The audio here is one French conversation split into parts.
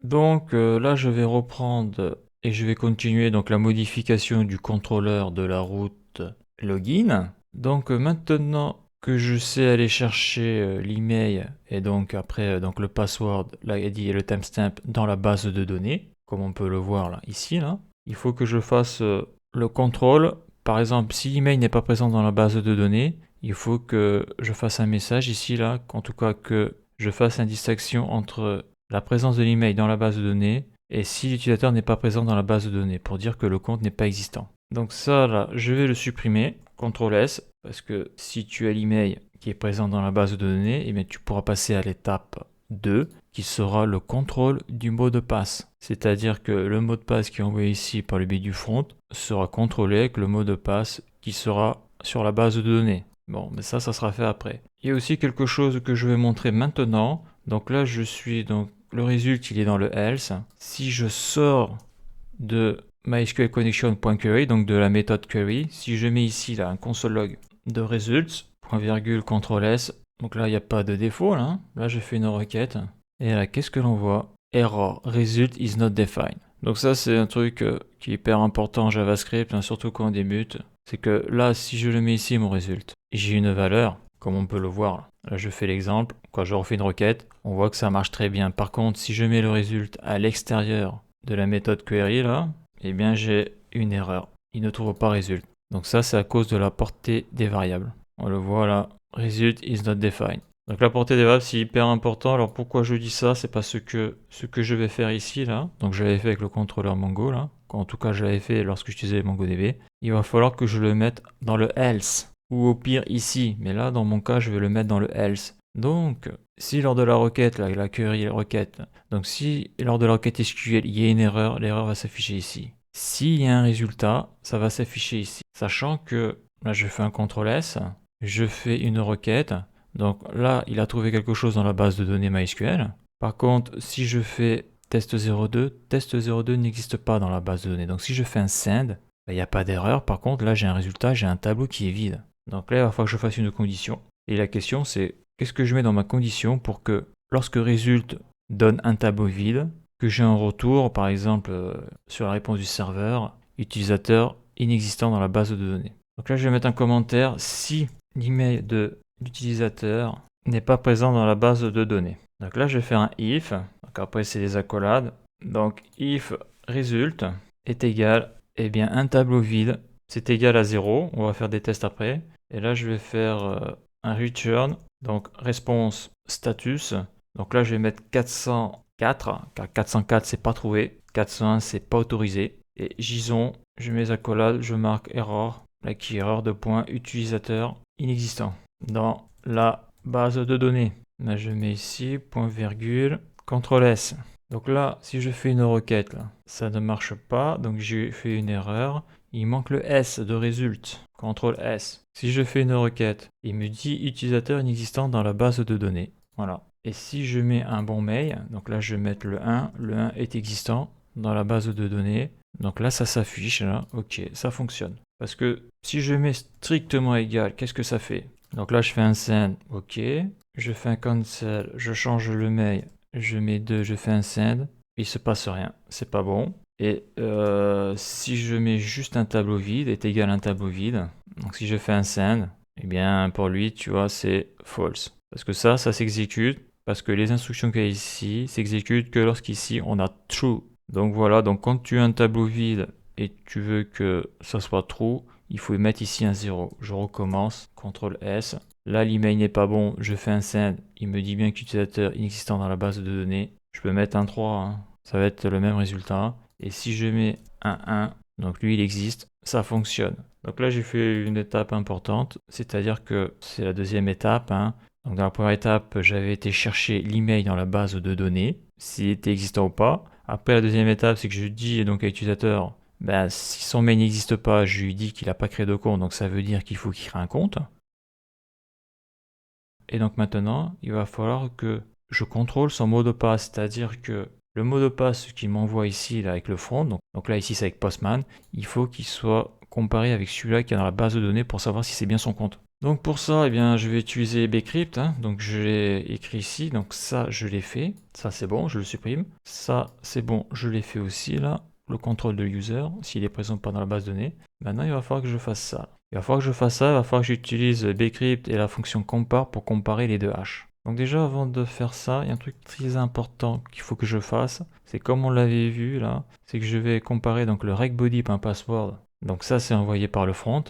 Donc là, je vais reprendre et je vais continuer donc la modification du contrôleur de la route login. Donc maintenant que je sais aller chercher l'email et donc après donc le password, l'ID et le timestamp dans la base de données, comme on peut le voir là ici là, il faut que je fasse le contrôle. Par exemple, si l'email n'est pas présent dans la base de données, il faut que je fasse un message ici là, en tout cas que je fasse une distinction entre la présence de l'email dans la base de données et si l'utilisateur n'est pas présent dans la base de données pour dire que le compte n'est pas existant. Donc ça là, je vais le supprimer, CTRL S, parce que si tu as l'email qui est présent dans la base de données, eh bien, tu pourras passer à l'étape 2 qui sera le contrôle du mot de passe. C'est-à-dire que le mot de passe qui est envoyé ici par le biais du front sera contrôlé avec le mot de passe qui sera sur la base de données. Bon, mais ça sera fait après. Il y a aussi quelque chose que je vais montrer maintenant. Donc là, je suis donc le résultat, il est dans le else. Si je sors de MySQL Connection.query, donc de la méthode query, si je mets ici là un console log de results, point virgule, CTRL S, donc là il n'y a pas de défaut là. Là je fais une requête et là qu'est-ce que l'on voit? Error, result is not defined. Donc ça c'est un truc qui est hyper important en JavaScript, hein, surtout quand on débute. C'est que là si je le mets ici mon result, j'ai une valeur, comme on peut le voir là. Là je fais l'exemple, quand je refais une requête, on voit que ça marche très bien. Par contre si je mets le result à l'extérieur de la méthode query là, eh bien j'ai une erreur. Il ne trouve pas result. Donc ça c'est à cause de la portée des variables. On le voit là, result is not defined. Donc la portée des variables c'est hyper important. Alors pourquoi je dis ça? C'est parce que ce que je vais faire ici là, donc je l'avais fait avec le contrôleur Mongo là, en tout cas je l'avais fait lorsque j'utilisais MongoDB, il va falloir que je le mette dans le else, ou au pire ici, mais là dans mon cas je vais le mettre dans le else. Donc si lors de la requête, la query requête, donc si lors de la requête SQL il y a une erreur, l'erreur va s'afficher ici. S'il y a un résultat, ça va s'afficher ici. Sachant que là je fais un CTRL S, je fais une requête. Donc là, il a trouvé quelque chose dans la base de données MySQL. Par contre, si je fais test02, test02 n'existe pas dans la base de données. Donc si je fais un send, il n'y a pas d'erreur. Par contre, là, j'ai un résultat, j'ai un tableau qui est vide. Donc là, il va falloir que je fasse une condition. Et la question, c'est qu'est-ce que je mets dans ma condition pour que lorsque result donne un tableau vide, que j'ai un retour, par exemple, sur la réponse du serveur, utilisateur inexistant dans la base de données. Donc là, je vais mettre un commentaire si l'email de l'utilisateur n'est pas présent dans la base de données. Donc là, je vais faire un if. Donc après, c'est des accolades. Donc if result est égal, eh bien, un tableau vide, c'est égal à 0. On va faire des tests après. Et là, je vais faire un return. Donc response status. Donc là, je vais mettre 404, car 404, c'est pas trouvé. 401, c'est pas autorisé. Et JSON, je mets les accolades, je marque error. Là, qui est erreur de point utilisateur inexistant dans la base de données. Là, je mets ici, point virgule, CTRL S. Donc là, si je fais une requête, là, ça ne marche pas, donc j'ai fait une erreur. Il manque le S de result, CTRL S. Si je fais une requête, il me dit utilisateur inexistant dans la base de données. Voilà. Et si je mets un bon mail, donc là je vais mettre le 1 est existant dans la base de données. Donc là ça s'affiche, là, ok, ça fonctionne. Parce que si je mets strictement égal, qu'est-ce que ça fait? Donc là je fais un send, ok. Je fais un cancel, je change le mail, je mets 2, je fais un send. Il se passe rien, c'est pas bon. Et si je mets juste un tableau vide, est égal à un tableau vide, donc si je fais un send, eh bien pour lui, tu vois, c'est false. Parce que ça s'exécute, parce que les instructions qu'il y a ici s'exécutent que lorsqu'ici on a true. Donc voilà, donc quand tu as un tableau vide et tu veux que ça soit true, il faut mettre ici un 0. Je recommence, CTRL S. Là, l'email n'est pas bon, je fais un send. Il me dit bien qu'utilisateur inexistant dans la base de données. Je peux mettre un 3, hein. Ça va être le même résultat. Et si je mets un 1, donc lui il existe, ça fonctionne. Donc là j'ai fait une étape importante, c'est-à-dire que c'est la deuxième étape, hein. Donc dans la première étape, j'avais été chercher l'email dans la base de données, s'il était existant ou pas. Après la deuxième étape, c'est que je dis donc à l'utilisateur, ben, si son mail n'existe pas, je lui dis qu'il n'a pas créé de compte, donc ça veut dire qu'il faut qu'il crée un compte. Et donc maintenant, il va falloir que je contrôle son mot de passe, c'est-à-dire que le mot de passe qu'il m'envoie ici là, avec le front, donc là ici c'est avec Postman, il faut qu'il soit comparé avec celui-là qui est dans la base de données pour savoir si c'est bien son compte. Donc pour ça, eh bien, je vais utiliser bcrypt, hein. Donc je l'ai écrit ici, donc ça je l'ai fait, ça c'est bon, je le supprime. Ça c'est bon, je l'ai fait aussi là, le contrôle de user, s'il est présent pas dans la base de données. Maintenant il va falloir que je fasse ça. Il va falloir que je fasse ça, il va falloir que j'utilise bcrypt et la fonction compare pour comparer les deux hashes. Donc déjà avant de faire ça, il y a un truc très important qu'il faut que je fasse, c'est comme on l'avait vu là, c'est que je vais comparer donc le recBody.password. Donc ça c'est envoyé par le front.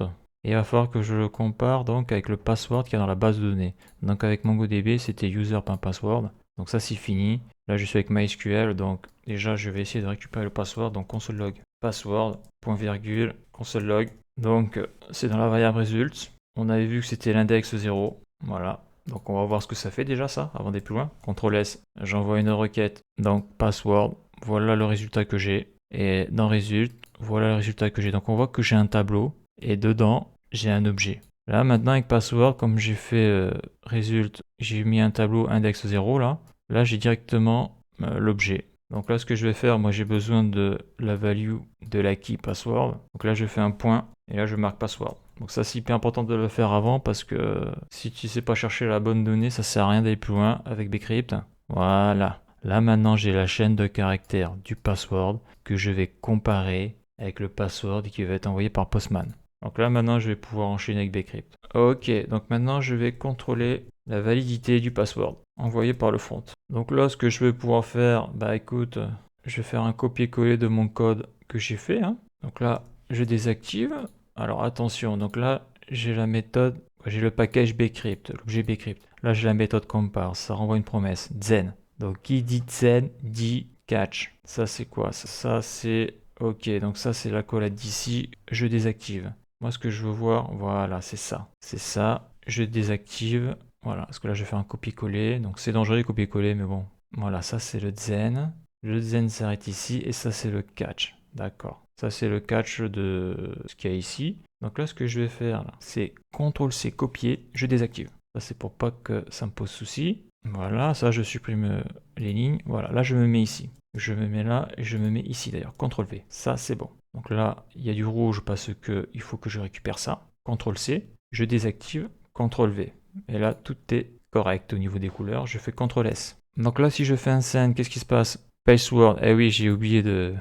Et il va falloir que je le compare donc avec le password qu'il y a dans la base de données. Donc avec MongoDB, c'était user.password. Donc ça c'est fini. Là je suis avec MySQL, donc déjà je vais essayer de récupérer le password. Donc console log password, point virgule, console log. Donc c'est dans la variable results. On avait vu que c'était l'index 0. Voilà. Donc on va voir ce que ça fait déjà ça, avant d'aller plus loin. CTRL S, j'envoie une requête. Donc password, voilà le résultat que j'ai. Et dans result, voilà le résultat que j'ai. Donc on voit que j'ai un tableau. Et dedans, j'ai un objet. Là, maintenant, avec password, comme j'ai fait result, j'ai mis un tableau index 0 là. Là, j'ai directement l'objet. Donc là, ce que je vais faire, moi, j'ai besoin de la value de la key password. Donc là, je fais un point et là, je marque password. Donc ça, c'est hyper important de le faire avant parce que si tu ne sais pas chercher la bonne donnée, ça sert à rien d'aller plus loin avec bcrypt. Voilà. Là, maintenant, j'ai la chaîne de caractères du password que je vais comparer avec le password qui va être envoyé par Postman. Donc là, maintenant, je vais pouvoir enchaîner avec bcrypt. Ok, donc maintenant, je vais contrôler la validité du password envoyé par le front. Donc là, ce que je vais pouvoir faire, bah écoute, je vais faire un copier-coller de mon code que j'ai fait, hein. Donc là, je désactive. Alors attention, donc là, j'ai la méthode, j'ai le package bcrypt, l'objet bcrypt. Là, j'ai la méthode compare, ça renvoie une promesse, zen. Donc qui dit zen, dit catch. Ça, c'est quoi? Ça c'est... Ok, donc ça, c'est la collade d'ici, je désactive. Moi, ce que je veux voir, voilà, c'est ça. C'est ça, je désactive. Voilà, parce que là, je vais faire un copier-coller. Donc, c'est dangereux de copier-coller, mais bon. Voilà, ça, c'est le zen. Le zen s'arrête ici, et ça, c'est le catch. D'accord. Ça, c'est le catch de ce qu'il y a ici. Donc là, ce que je vais faire, c'est CTRL-C, copier, je désactive. Ça, c'est pour pas que ça me pose souci. Voilà, ça, je supprime les lignes. Voilà, là, je me mets ici. Je me mets là, et je me mets ici, d'ailleurs. CTRL-V. Ça, c'est bon. Donc là, il y a du rouge parce que il faut que je récupère ça. CTRL-C, je désactive, CTRL-V. Et là, tout est correct au niveau des couleurs. Je fais CTRL-S. Donc là, si je fais un send, qu'est-ce qui se passe? Password, eh oui, j'ai oublié de...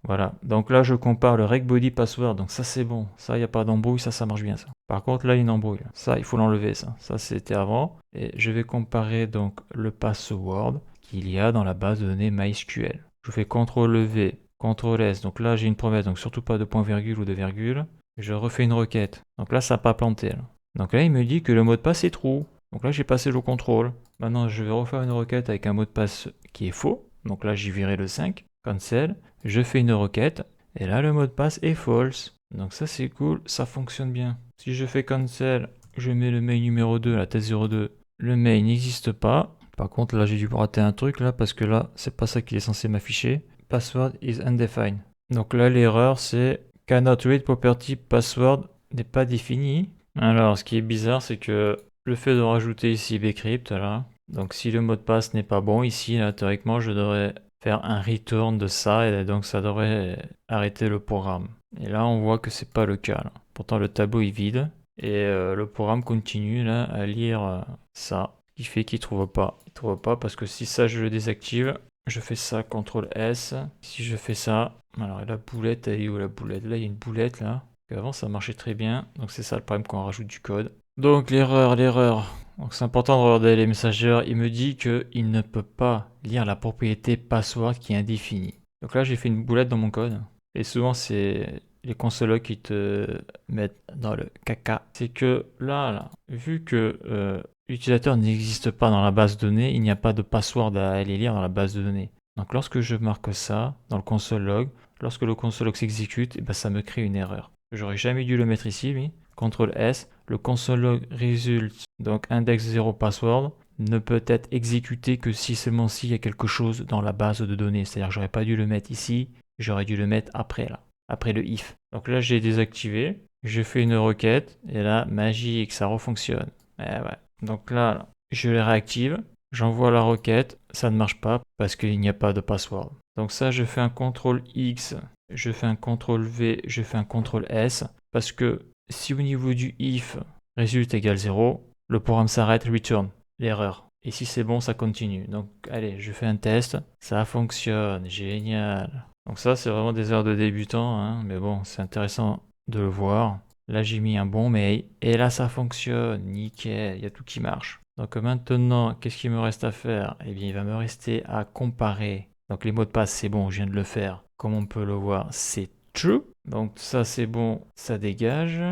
voilà. Donc là, je compare le recBody password. Donc ça, c'est bon. Ça, il n'y a pas d'embrouille. Ça marche bien, ça. Par contre, là, il y a une embrouille. Ça, il faut l'enlever, ça. Ça, c'était avant. Et je vais comparer donc le password qu'il y a dans la base de données MySQL. Je fais CTRL-V, CTRL-S. Donc là, j'ai une promesse. Donc surtout pas de point virgule ou de virgule. Je refais une requête. Donc là, ça n'a pas planté. Là. Donc là, il me dit que le mot de passe est true. Donc là, j'ai passé le contrôle. Maintenant, je vais refaire une requête avec un mot de passe qui est faux. Donc là, j'y virerai le 5. Cancel. Je fais une requête. Et là, le mot de passe est false. Donc ça, c'est cool. Ça fonctionne bien. Si je fais cancel, je mets le mail numéro 2, la test 02. Le mail n'existe pas. Par contre, là, j'ai dû rater un truc là parce que là, c'est pas ça qu'il est censé m'afficher. Password is undefined. Donc là, l'erreur, c'est cannot read property password n'est pas défini. Alors, ce qui est bizarre, c'est que le fait de rajouter ici bcrypt, là, donc si le mot de passe n'est pas bon ici, là, théoriquement, je devrais faire un return de ça, et donc ça devrait arrêter le programme. Et là, on voit que c'est pas le cas. Là. Pourtant, le tableau est vide, et le programme continue là, à lire ça, ce qui fait qu'il trouve pas. Il trouve pas parce que si ça, je le désactive, je fais ça, CTRL S. Si je fais ça, alors la boulette, elle est où la boulette? Là, il y a une boulette là. Avant, ça marchait très bien. Donc c'est ça le problème quand on rajoute du code. Donc l'erreur. Donc c'est important de regarder les messagers. Il me dit qu'il ne peut pas lire la propriété password qui est indéfinie. Donc là, j'ai fait une boulette dans mon code. Et souvent, c'est les consoles qui te mettent dans le caca. C'est que là, vu que l'utilisateur n'existe pas dans la base de données, il n'y a pas de password à aller lire dans la base de données. Donc lorsque je marque ça dans le console log, lorsque le console log s'exécute, et ben ça me crée une erreur. J'aurais jamais dû le mettre ici, lui. CTRL S, le console log result, donc index 0 password, ne peut être exécuté que si seulement s'il y a quelque chose dans la base de données. C'est-à-dire que j'aurais pas dû le mettre ici, j'aurais dû le mettre après là, après le if. Donc là j'ai désactivé, je fais une requête, et là, magique, ça refonctionne. Ouais. Donc là, je le réactive, j'envoie la requête, ça ne marche pas parce qu'il n'y a pas de password. Donc ça, je fais un CTRL X, je fais un CTRL V, je fais un CTRL S, parce que si au niveau du if, résultat égale 0, le programme s'arrête, return, l'erreur. Et si c'est bon, ça continue. Donc allez, je fais un test, ça fonctionne, génial. Donc ça, c'est vraiment des erreurs de débutant, hein, mais bon, c'est intéressant de le voir. Là, j'ai mis un bon mail, et là, ça fonctionne, nickel, il y a tout qui marche. Donc maintenant, qu'est-ce qu'il me reste à faire? Eh bien, il va me rester à comparer. Donc les mots de passe, c'est bon, je viens de le faire. Comme on peut le voir, c'est true. Donc ça, c'est bon, ça dégage.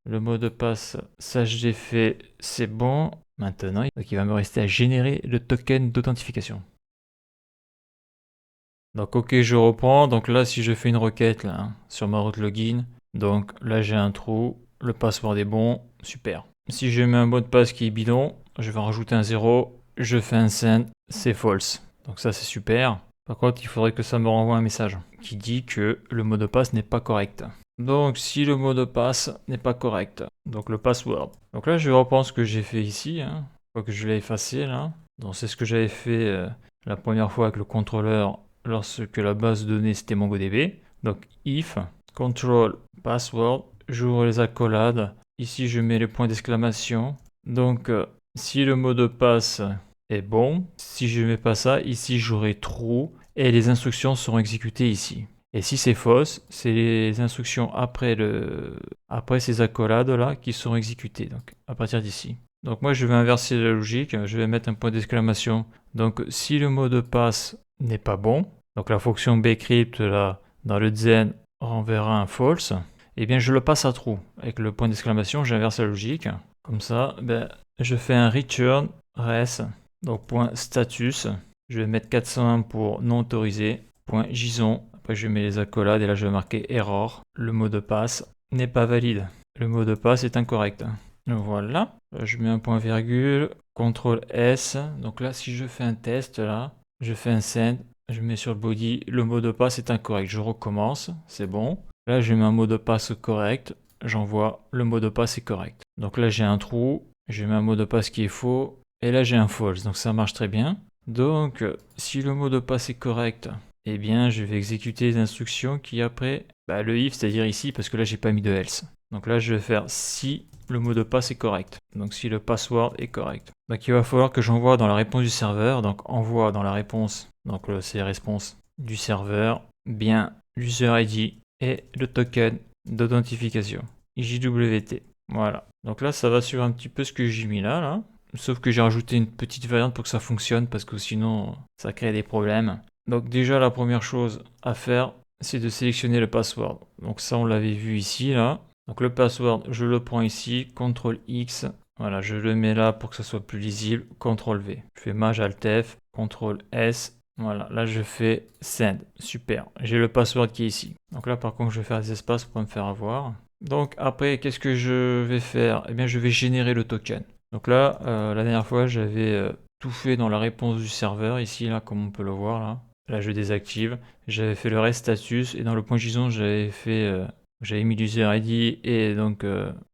Le mot de passe, ça je l'ai fait, c'est bon. Maintenant, donc il va me rester à générer le token d'authentification. Donc ok, je reprends. Donc là, si je fais une requête là, hein, sur ma route login, donc là j'ai un trou, le password est bon, super. Si je mets un mot de passe qui est bidon, je vais en rajouter un 0, je fais un send, c'est false. Donc ça c'est super. Par contre, il faudrait que ça me renvoie un message qui dit que le mot de passe n'est pas correct. Donc si le mot de passe n'est pas correct, donc le password. Donc là, je vais reprendre ce que j'ai fait ici, hein, faut que je l'ai effacé là. Donc c'est ce que j'avais fait la première fois avec le contrôleur lorsque la base de données c'était MongoDB. Donc if control password, j'ouvre les accolades. Ici, je mets les points d'exclamation. Donc si le mot de passe est bon, si je ne mets pas ça, ici j'aurai true et les instructions seront exécutées ici. Et si c'est fausse, c'est les instructions après ces accolades là qui seront exécutées, donc à partir d'ici. Donc moi je vais inverser la logique, je vais mettre un point d'exclamation. Donc si le mot de passe n'est pas bon, donc la fonction bcrypt là dans le Zen renverra un false, et bien je le passe à true. Avec le point d'exclamation, j'inverse la logique. Comme ça, je fais un return res, donc point status, je vais mettre 401 pour non autorisé, point JSON. Après, je mets les accolades et là, je vais marquer error. Le mot de passe n'est pas valide. Le mot de passe est incorrect. Voilà. Je mets un point virgule. CTRL S. Donc là, si je fais un test, là, je fais un send. Je mets sur le body. Le mot de passe est incorrect. Je recommence. C'est bon. Là, je mets un mot de passe correct. J'envoie. Le mot de passe est correct. Donc là, j'ai un trou. Je mets un mot de passe qui est faux. Et là, j'ai un false. Donc ça marche très bien. Donc, si le mot de passe est correct, eh bien, je vais exécuter les instructions qui après, le if, c'est-à-dire ici, parce que là, j'ai pas mis de else. Donc là, je vais faire si le mot de passe est correct. Donc si le password est correct. Donc il va falloir que j'envoie dans la réponse du serveur. Donc envoie dans la réponse, donc c'est réponse du serveur, bien l'user ID et le token d'authentification, JWT. Voilà. Donc là, ça va sur un petit peu ce que j'ai mis là. Sauf que j'ai rajouté une petite variante pour que ça fonctionne, parce que sinon, ça crée des problèmes. Donc déjà, la première chose à faire, c'est de sélectionner le password. Donc ça, on l'avait vu ici, là. Donc le password, je le prends ici, CTRL X. Voilà, je le mets là pour que ça soit plus lisible, CTRL V. Je fais Maj Alt F, CTRL S. Voilà, là je fais Send. Super, j'ai le password qui est ici. Donc là, par contre, je vais faire des espaces pour me faire avoir. Donc après, qu'est-ce que je vais faire? Eh bien, je vais générer le token. Donc là, la dernière fois, j'avais tout fait dans la réponse du serveur, ici, là, comme on peut le voir, là. Là, je désactive. J'avais fait le rest status, et dans le point JSON, j'avais mis l'user ID et donc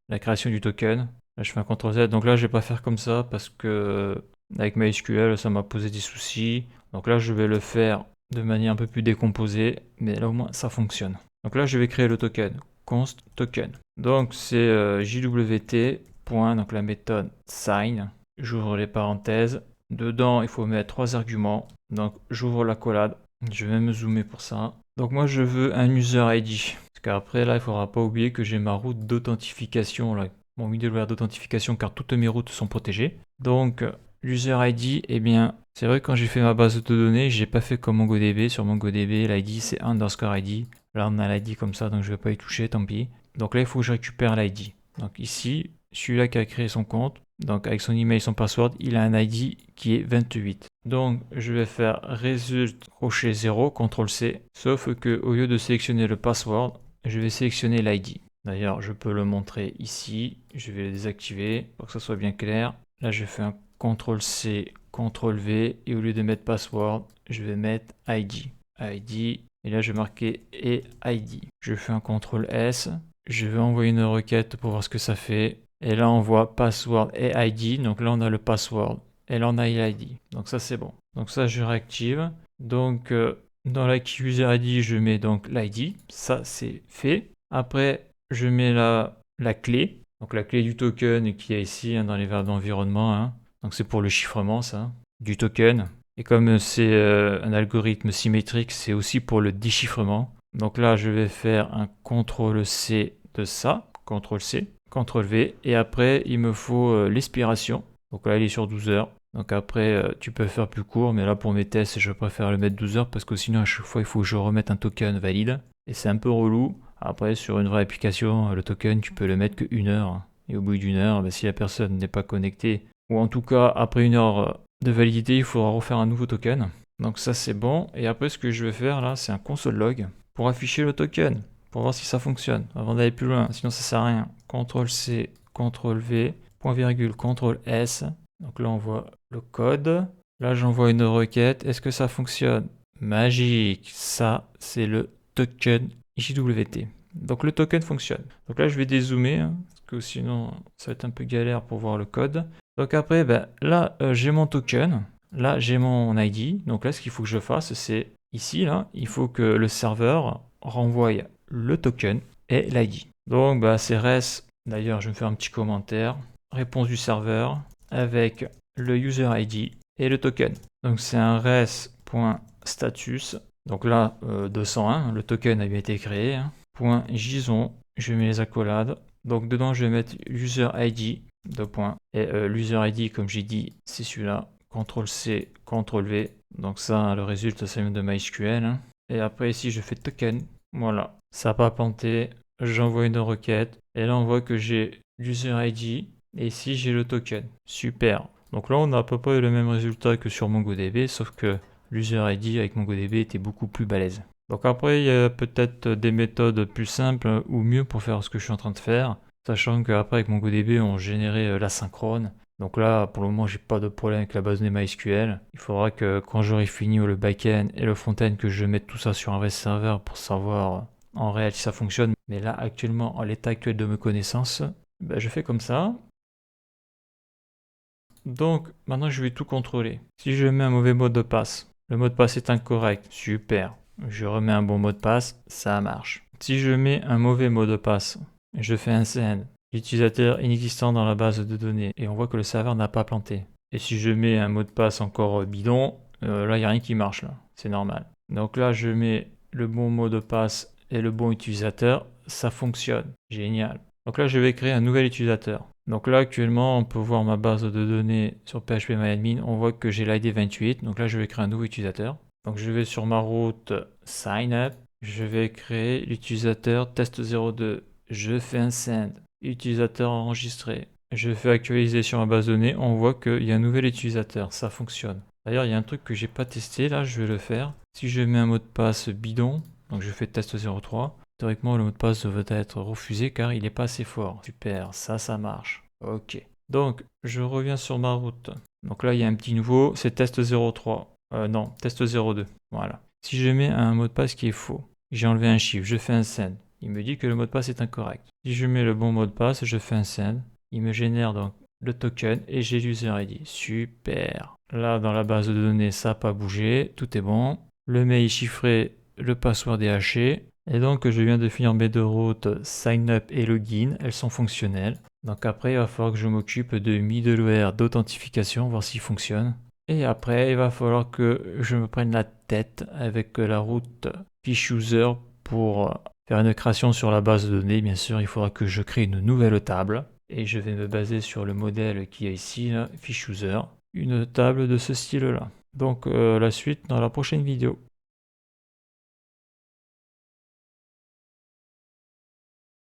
la création du token. Là, je fais un CTRL Z. Donc là, je vais pas faire comme ça, parce que avec MySQL, ça m'a posé des soucis. Donc là, je vais le faire de manière un peu plus décomposée, mais là, au moins, ça fonctionne. Donc là, je vais créer le token. Const token. Donc c'est JWT. Donc la méthode sign, j'ouvre les parenthèses. Dedans, il faut mettre 3 arguments. Donc j'ouvre l'accolade. Je vais me zoomer pour ça. Donc moi, je veux un user ID. Parce qu'après, là, il ne faudra pas oublier que j'ai ma route d'authentification, là, mon middleware d'authentification, car toutes mes routes sont protégées. Donc l'user ID, eh bien, c'est vrai que quand j'ai fait ma base de données, j'ai pas fait comme MongoDB. Sur MongoDB, l'ID c'est underscore ID. Là, on a l'ID comme ça, donc je vais pas y toucher, tant pis. Donc là, il faut que je récupère l'ID. Donc ici, celui-là qui a créé son compte, donc avec son email et son password, il a un ID qui est 28. Donc je vais faire result crochet 0, CTRL C, sauf que au lieu de sélectionner le password, je vais sélectionner l'ID. D'ailleurs, je peux le montrer ici, je vais le désactiver pour que ça soit bien clair. Là, je fais un CTRL C, CTRL V, et au lieu de mettre password, je vais mettre ID. ID, et là je vais marquer et ID. Je fais un CTRL S, je vais envoyer une requête pour voir ce que ça fait. Et là, on voit password et ID. Donc là, on a le password. Et là, on a l'ID. Donc ça, c'est bon. Donc ça, je réactive. Donc, dans la user ID, je mets donc l'ID. Ça, c'est fait. Après, je mets la clé. Donc la clé du token qui est ici hein, dans les variables d'environnement. Hein. Donc c'est pour le chiffrement ça, du token. Et comme c'est un algorithme symétrique, c'est aussi pour le déchiffrement. Donc là, je vais faire un CTRL-C de ça, CTRL-C, CTRL-V. Et après, il me faut l'expiration. Donc là, il est sur 12 heures. Donc après, tu peux faire plus court, mais là, pour mes tests, je préfère le mettre 12 heures parce que sinon, à chaque fois, il faut que je remette un token valide. Et c'est un peu relou. Après, sur une vraie application, le token, tu peux le mettre que 1 heure. Et au bout d'une heure, si la personne n'est pas connectée, ou en tout cas, après 1 heure de validité, il faudra refaire un nouveau token. Donc ça, c'est bon. Et après, ce que je vais faire là, c'est un console log pour afficher le token, pour voir si ça fonctionne, avant d'aller plus loin. Sinon, ça sert à rien. CTRL-C, CTRL-V, point virgule, CTRL-S. Donc là, on voit le code. Là, j'envoie une requête. Est-ce que ça fonctionne? Magique. Ça, c'est le token JWT. Donc le token fonctionne. Donc là, je vais dézoomer, hein, parce que sinon, ça va être un peu galère pour voir le code. Donc après, là, j'ai mon token. Là, j'ai mon ID. Donc là, ce qu'il faut que je fasse, c'est ici, là, il faut que le serveur renvoie le token et l'ID. Donc, c'est res. D'ailleurs, je vais me faire un petit commentaire. Réponse du serveur avec le user ID et le token. Donc, c'est un res.status. Donc là, 201, le token a bien été créé. Hein. Point JSON, je mets les accolades. Donc dedans, je vais mettre user ID, et l'user ID, comme j'ai dit, c'est celui-là. CTRL-C, CTRL-V. Donc ça, le résultat, ça vient de MySQL. Hein. Et après, ici, je fais token. Voilà, ça n'a pas planté. J'envoie une requête. Et là, on voit que j'ai l'user ID. Et ici, j'ai le token. Super. Donc là, on a à peu près le même résultat que sur MongoDB, sauf que l'user ID avec MongoDB était beaucoup plus balèze. Donc après, il y a peut-être des méthodes plus simples ou mieux pour faire ce que je suis en train de faire. Sachant qu'après, avec MongoDB, on générait l'asynchrone. Donc là, pour le moment, j'ai pas de problème avec la base de données MySQL. Il faudra que quand j'aurai fini le back-end et le front-end, que je mette tout ça sur un vrai serveur pour savoir en réel si ça fonctionne. Mais là, actuellement, en l'état actuel de mes connaissances, je fais comme ça. Donc, maintenant, je vais tout contrôler. Si je mets un mauvais mot de passe, le mot de passe est incorrect. Super. Je remets un bon mot de passe, ça marche. Si je mets un mauvais mot de passe, je fais un send. L'utilisateur inexistant dans la base de données. Et on voit que le serveur n'a pas planté. Et si je mets un mot de passe encore bidon, là, il n'y a rien qui marche. Là. C'est normal. Donc là, je mets le bon mot de passe et le bon utilisateur. Ça fonctionne. Génial. Donc là, je vais créer un nouvel utilisateur. Donc là, actuellement, on peut voir ma base de données sur PHPMyAdmin. On voit que j'ai l'ID 28. Donc là, je vais créer un nouveau utilisateur. Donc je vais sur ma route Sign Up. Je vais créer l'utilisateur test02. Je fais un send. Utilisateur enregistré. Je fais actualiser sur ma base de données. On voit qu'il y a un nouvel utilisateur. Ça fonctionne. D'ailleurs, il y a un truc que j'ai pas testé. Là, je vais le faire. Si je mets un mot de passe bidon, donc je fais test03. Théoriquement, le mot de passe devrait être refusé car il n'est pas assez fort. Super, ça marche. Ok. Donc, je reviens sur ma route. Donc là, il y a un petit nouveau, c'est test 03. Non, test 02. Voilà. Si je mets un mot de passe qui est faux, j'ai enlevé un chiffre, je fais un send. Il me dit que le mot de passe est incorrect. Si je mets le bon mot de passe, je fais un send. Il me génère donc le token et j'ai l'user ID. Super. Là, dans la base de données, ça n'a pas bougé. Tout est bon. Le mail est chiffré, le password est haché. Et donc, je viens de finir mes deux routes sign up et login. Elles sont fonctionnelles. Donc après, il va falloir que je m'occupe de middleware d'authentification, voir s'il fonctionne. Et après, il va falloir que je me prenne la tête avec la route fiche user pour faire une création sur la base de données. Bien sûr, il faudra que je crée une nouvelle table. Et je vais me baser sur le modèle qui est ici, là, fiche user. Une table de ce style-là. Donc la suite dans la prochaine vidéo.